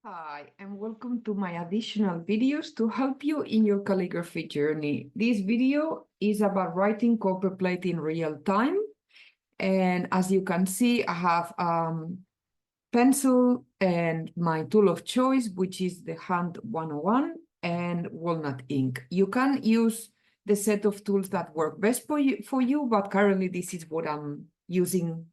Hi, and welcome to my additional videos to help you in your calligraphy journey. This video is about writing copperplate in real time. And as you can see, I have pencil and my tool of choice, which is the Hand 101 and Walnut ink. You can use the set of tools that work best for you, but currently this is what I'm using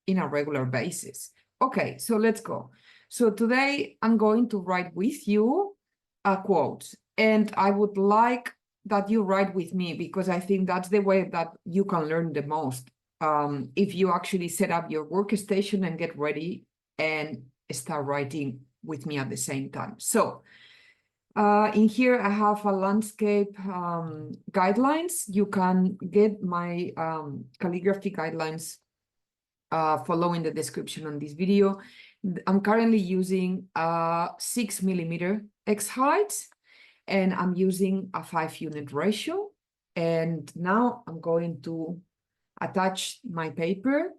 in a regular basis. Okay, so let's go. So today I'm going to write with you a quote, and I would like that you write with me because I think that's the way that you can learn the most. If you actually set up your workstation and get ready and start writing with me at the same time. So in here, I have a landscape guidelines. You can get my calligraphy guidelines following the description on this video. I'm currently using a 6mm X height, and I'm using a 5-unit ratio. And now I'm going to attach my paper.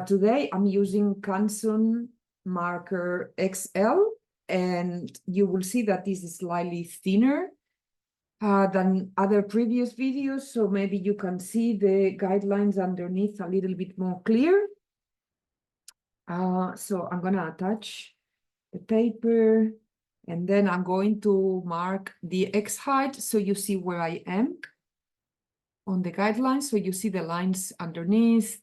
Today I'm using Canson marker XL, and you will see that this is slightly thinner than other previous videos, so maybe you can see the guidelines underneath a little bit more clear. So I'm gonna attach the paper, and then I'm going to mark the X height so you see where I am on the guidelines, so you see the lines underneath.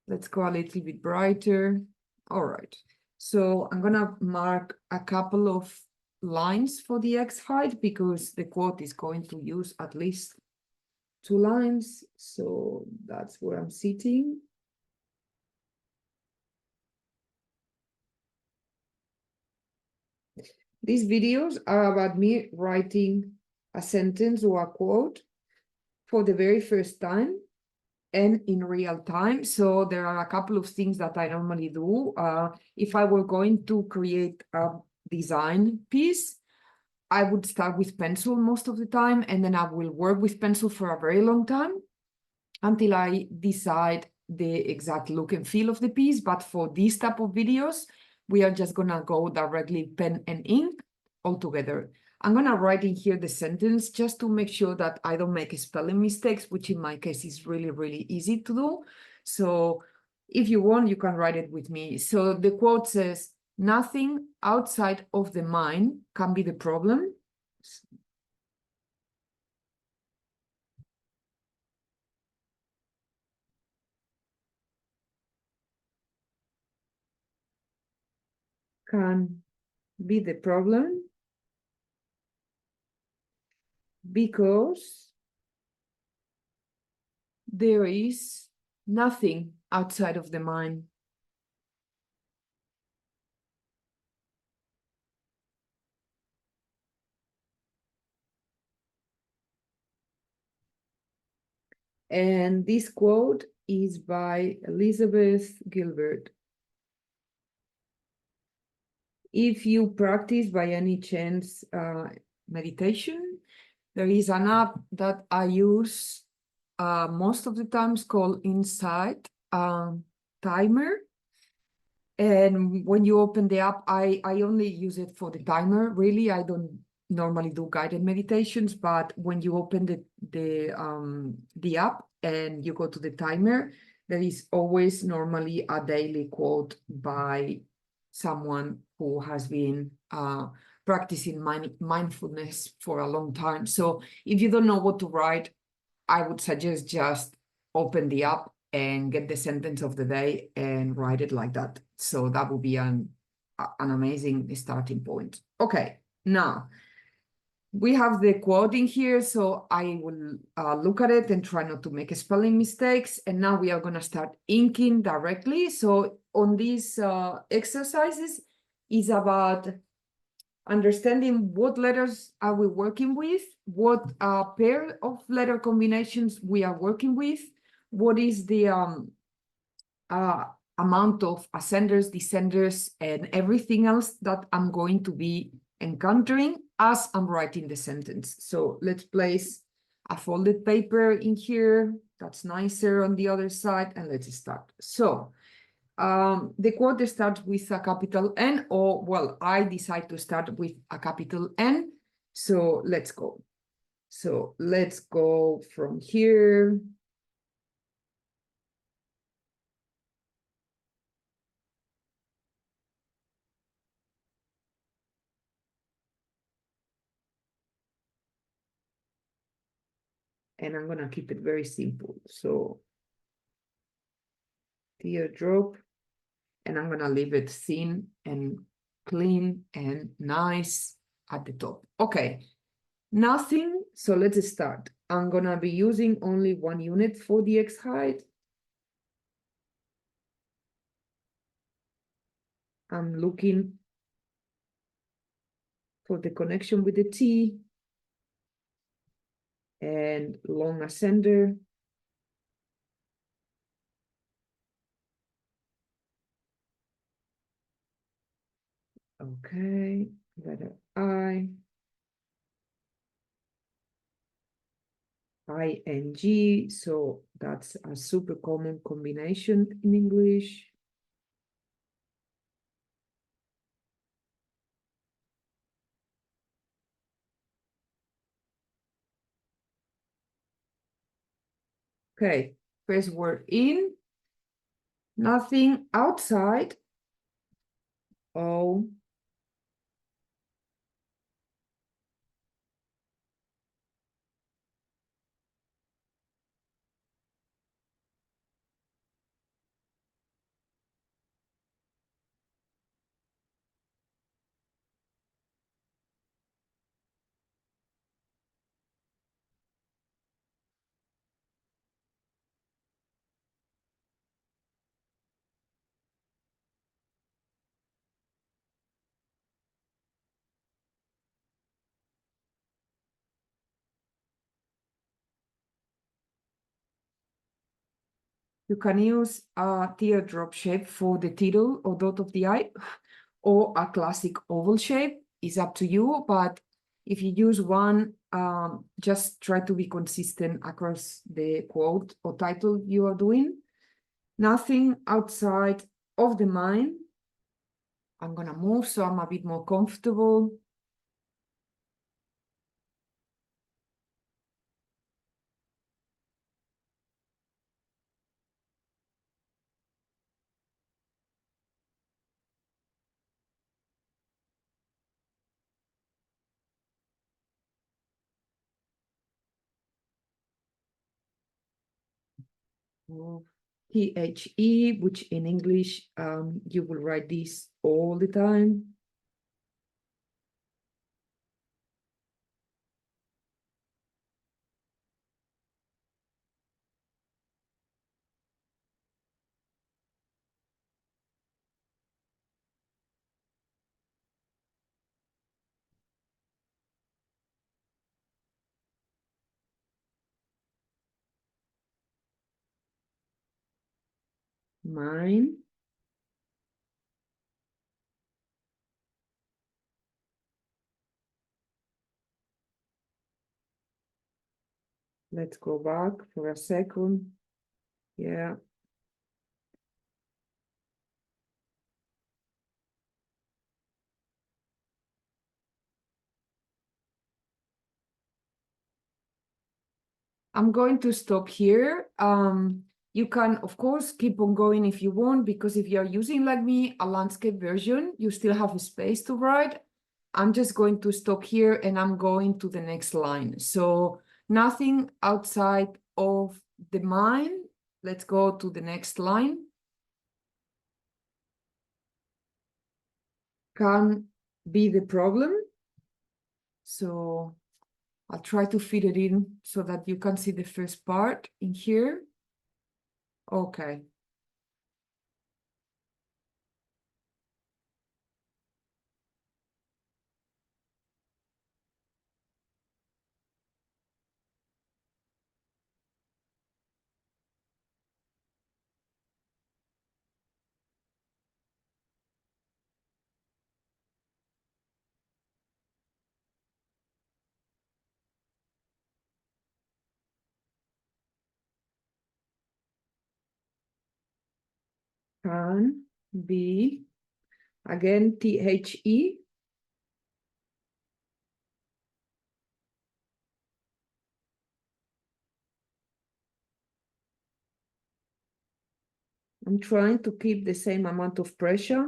Let's go a little bit brighter. All right, so I'm gonna mark a couple of lines for the X height because the quote is going to use at least 2 lines, so that's where I'm sitting. These videos are about me writing a sentence or a quote for the very first time and in real time. So there are a couple of things that I normally do. If I were going to create a design piece, I would start with pencil most of the time, and then I will work with pencil for a very long time until I decide the exact look and feel of the piece. But for these type of videos, we are just gonna go directly pen and ink all together. I'm gonna write in here the sentence just to make sure that I don't make spelling mistakes, which in my case is really, really easy to do. So if you want, you can write it with me. So the quote says, "Nothing outside of the mind can be the problem." Can be the problem because there is nothing outside of the mind. And this quote is by Elizabeth Gilbert. If you practice by any chance meditation, there is an app that I use most of the times called Insight Timer. And when you open the app, I only use it for the timer. Really, I don't normally do guided meditations, but when you open the app and you go to the timer, there is always normally a daily quote by someone who has been practicing mindfulness for a long time. So if you don't know what to write, I would suggest just open the app and get the sentence of the day and write it like that. So that would be an amazing starting point. Okay, now we have the quote in here, so I will look at it and try not to make spelling mistakes. And now we are going to start inking directly. So on these exercises is about understanding what letters are we working with, what pair of letter combinations we are working with, what is the amount of ascenders, descenders, and everything else that I'm going to be encountering as I'm writing the sentence. So let's place a folded paper in here. That's nicer on the other side, and let's start. So the quote starts with a capital N, or well, I decide to start with a capital N. So let's go. So let's go from here. And I'm gonna keep it very simple. So teardrop, and I'm gonna leave it thin and clean and nice at the top. Okay, nothing, so let's start. I'm gonna be using only 1 unit for the X height. I'm looking for the connection with the T and long ascender. Okay, letter ING, so that's a super common combination in English. Okay, first word in, nothing outside. Oh, you can use a teardrop shape for the tittle or dot of the eye, or a classic oval shape. Is up to you, but if you use one, just try to be consistent across the quote or title you are doing. Nothing outside of the mind. I'm gonna move so I'm a bit more comfortable. THE, which in English, you will write this all the time. Mine. Let's go back for a second. Yeah. I'm going to stop here. You can, of course, keep on going if you want, because if you're using, like me, a landscape version, you still have a space to write. I'm just going to stop here and I'm going to the next line. So nothing outside of the mind. Let's go to the next line. Can be the problem. So I'll try to fit it in so that you can see the first part in here. Okay. can be, again, THE. I'm trying to keep the same amount of pressure,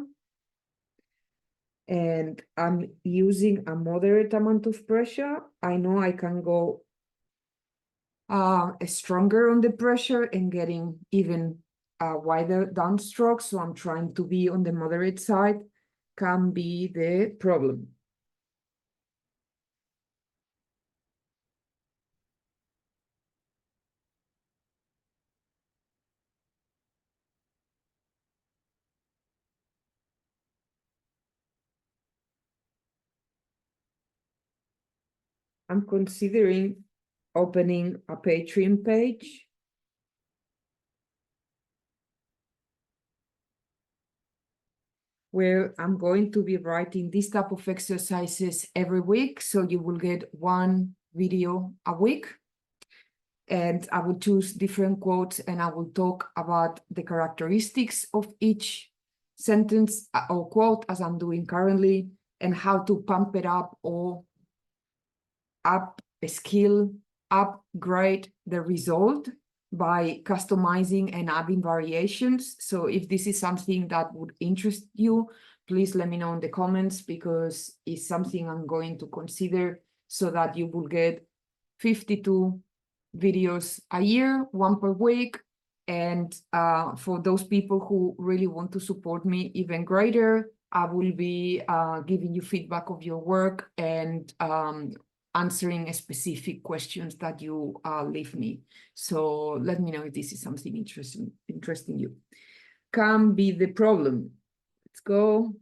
and I'm using a moderate amount of pressure. I know I can go stronger on the pressure and getting even wider downstroke, so I'm trying to be on the moderate side, can be the problem. I'm considering opening a Patreon page where I'm going to be writing this type of exercises every week. So you will get one video a week. And I will choose different quotes and I will talk about the characteristics of each sentence or quote, as I'm doing currently, and how to pump it up or up a skill, upgrade the result by customizing and adding variations. So if this is something that would interest you, please let me know in the comments, because it's something I'm going to consider, so that you will get 52 videos a year, one per week. And for those people who really want to support me even greater, I will be giving you feedback of your work and answering specific questions that you leave me. So let me know if this is something interesting you. Can be the problem. Let's go.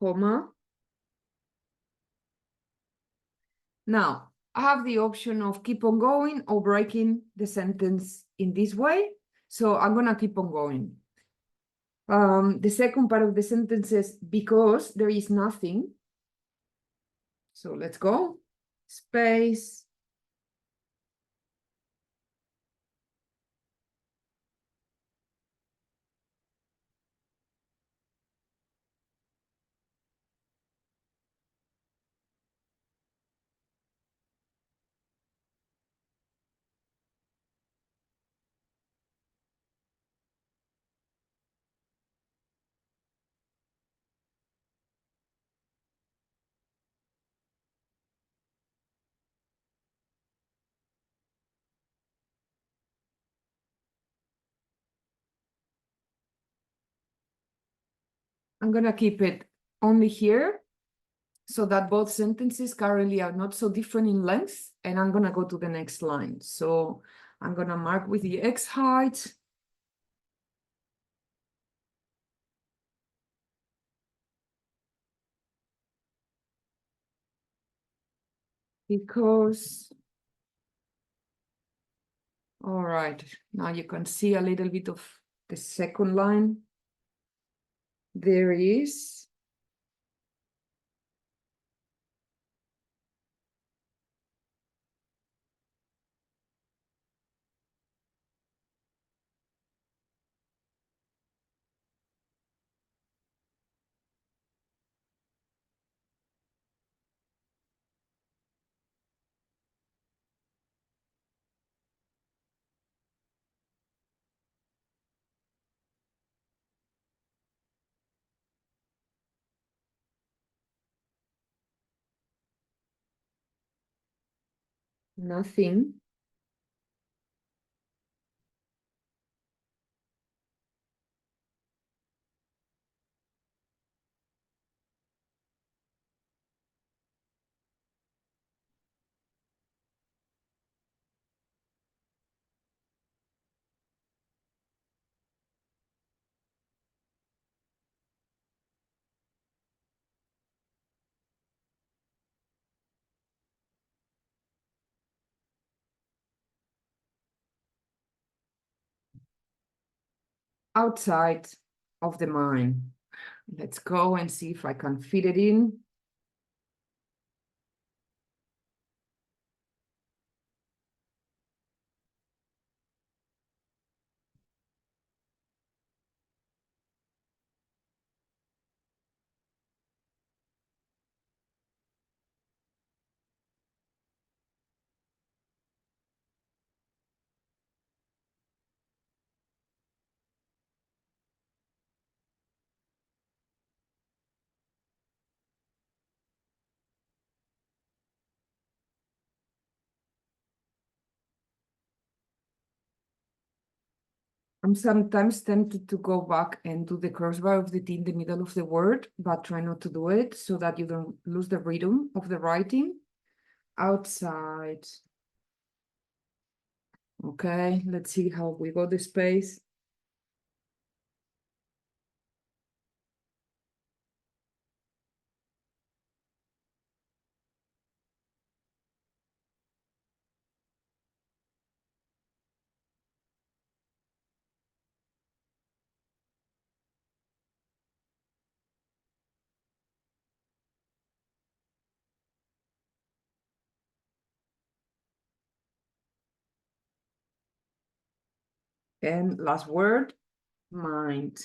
Comma. Now, I have the option of keep on going or breaking the sentence in this way. So I'm gonna keep on going. The second part of the sentence is because there is nothing. So let's go. Space. I'm gonna keep it only here, so that both sentences currently are not so different in length, and I'm gonna go to the next line. So I'm gonna mark with the X height. Because, all right, now you can see a little bit of the second line. There is nothing. outside of the mind. Let's go and see if I can fit it in. I'm sometimes tempted to go back and do the crossbar of the T in the middle of the word, but try not to do it so that you don't lose the rhythm of the writing. Outside. Okay, let's see how we got the space. And last word, mind.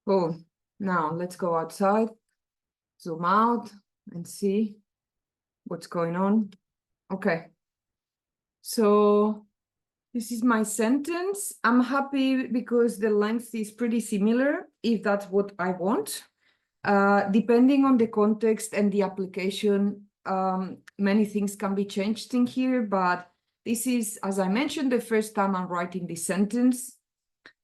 Cool. Now let's go outside, zoom out and see what's going on. Okay. So this is my sentence. I'm happy because the length is pretty similar, if that's what I want. Depending on the context and the application, many things can be changed in here, but this is, as I mentioned, the first time I'm writing this sentence.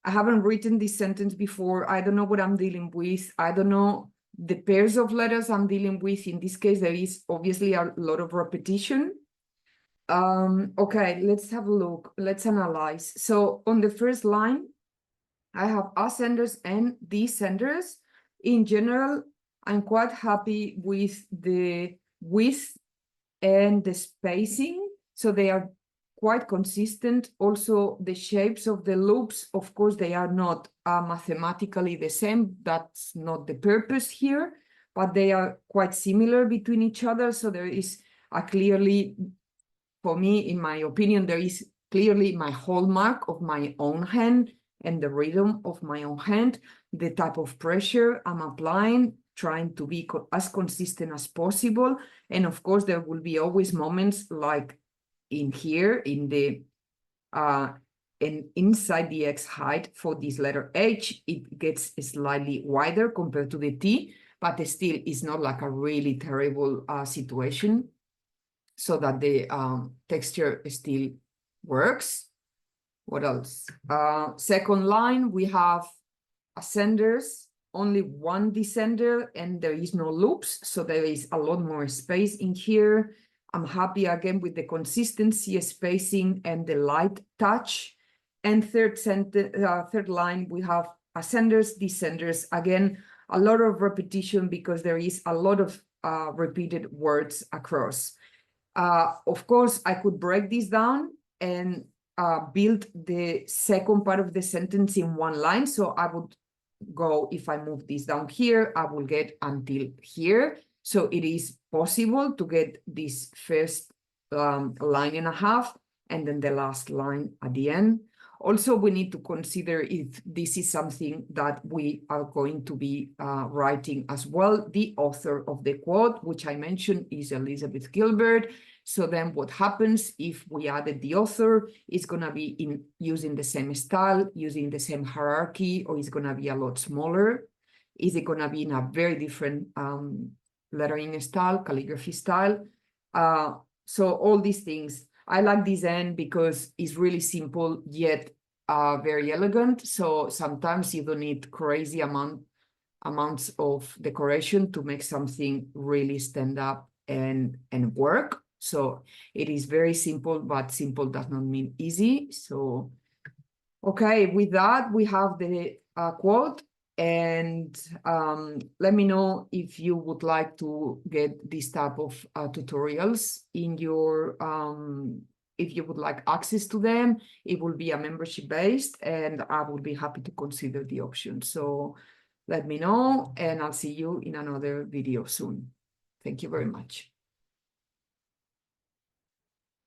I haven't written this sentence before. I don't know what I'm dealing with. I don't know the pairs of letters I'm dealing with. In this case, there is obviously a lot of repetition. Okay, let's have a look. Let's analyze. So on the first line, I have ascenders and descenders. In general, I'm quite happy with the width and the spacing. So they are quite consistent. Also, the shapes of the loops, of course, they are not mathematically the same. That's not the purpose here, but they are quite similar between each other. So there is a clearly, for me, in my opinion, there is clearly my hallmark of my own hand and the rhythm of my own hand, the type of pressure I'm applying, trying to be as consistent as possible. And of course, there will be always moments like in here, in the and inside the X height for this letter H, it gets slightly wider compared to the T, but still is not like a really terrible situation, so that the texture still works. What else? Second line, we have ascenders, only one descender, and there is no loops, so there is a lot more space in here. I'm happy again with the consistency, spacing, and the light touch. And third line, we have ascenders, descenders. Again, a lot of repetition because there is a lot of repeated words across. Of course, I could break this down and build the second part of the sentence in one line. So I would go, if I move this down here, I will get until here. So it is possible to get this first line and a half, and then the last line at the end. Also, we need to consider if this is something that we are going to be writing as well. The author of the quote, which I mentioned, is Elizabeth Gilbert. So then what happens if we added the author? It's going to be using the same style, using the same hierarchy, or it's going to be a lot smaller? Is it going to be in a very different lettering style, calligraphy style? So all these things. I like this end because it's really simple, yet very elegant. So sometimes you don't need crazy amount amounts of decoration to make something really stand up and work. So it is very simple, but simple does not mean easy. So, okay, with that, we have the quote. And let me know if you would like to get this type of tutorials in your, if you would like access to them. It will be a membership based, and I will be happy to consider the option. So let me know, and I'll see you in another video soon. Thank you very much.